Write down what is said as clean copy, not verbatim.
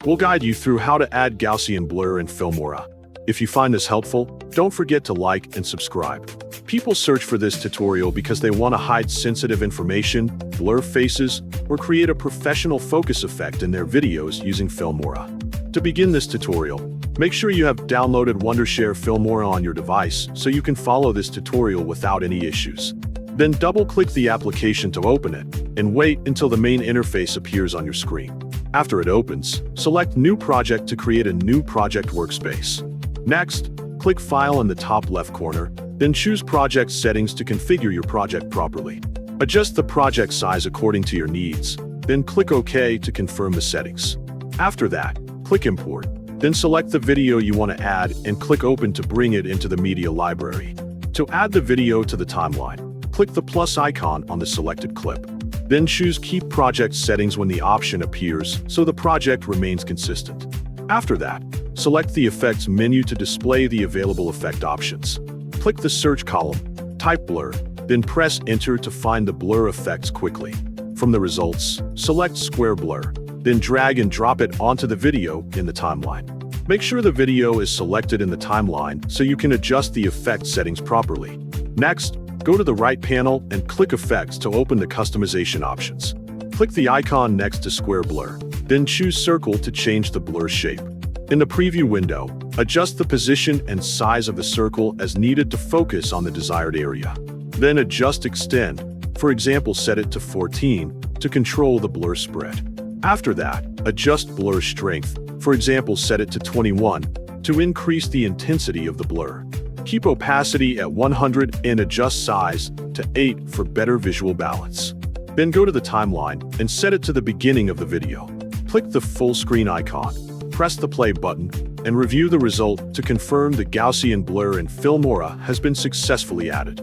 We'll guide you through how to add Gaussian blur in Filmora. If you find this helpful, don't forget to like and subscribe. People search for this tutorial because they want to hide sensitive information, blur faces, or create a professional focus effect in their videos using Filmora. To begin this tutorial, make sure you have downloaded Wondershare Filmora on your device so you can follow this tutorial without any issues. Then double-click the application to open it, and wait until the main interface appears on your screen. After it opens, select New Project to create a new project workspace. Next, click File in the top left corner, then choose Project Settings to configure your project properly. Adjust the project size according to your needs, then click OK to confirm the settings. After that, click Import, then select the video you want to add and click Open to bring it into the media library. To add the video to the timeline, click the plus icon on the selected clip. Then choose Keep Project Settings when the option appears so the project remains consistent. After that, select the Effects menu to display the available effect options. Click the search column, type blur, then press Enter to find the blur effects quickly. From the results, select Square Blur, then drag and drop it onto the video in the timeline. Make sure the video is selected in the timeline so you can adjust the effect settings properly. Next, go to the right panel and click Effects to open the customization options. Click the icon next to Square Blur, then choose Circle to change the blur shape. In the preview window, adjust the position and size of the circle as needed to focus on the desired area. Then adjust Extend, for example set it to 14, to control the blur spread. After that, adjust blur strength, for example set it to 21, to increase the intensity of the blur. Keep opacity at 100 and adjust size to 8 for better visual balance. Then go to the timeline and set it to the beginning of the video. Click the full screen icon, press the play button, and review the result to confirm the Gaussian blur in Filmora has been successfully added.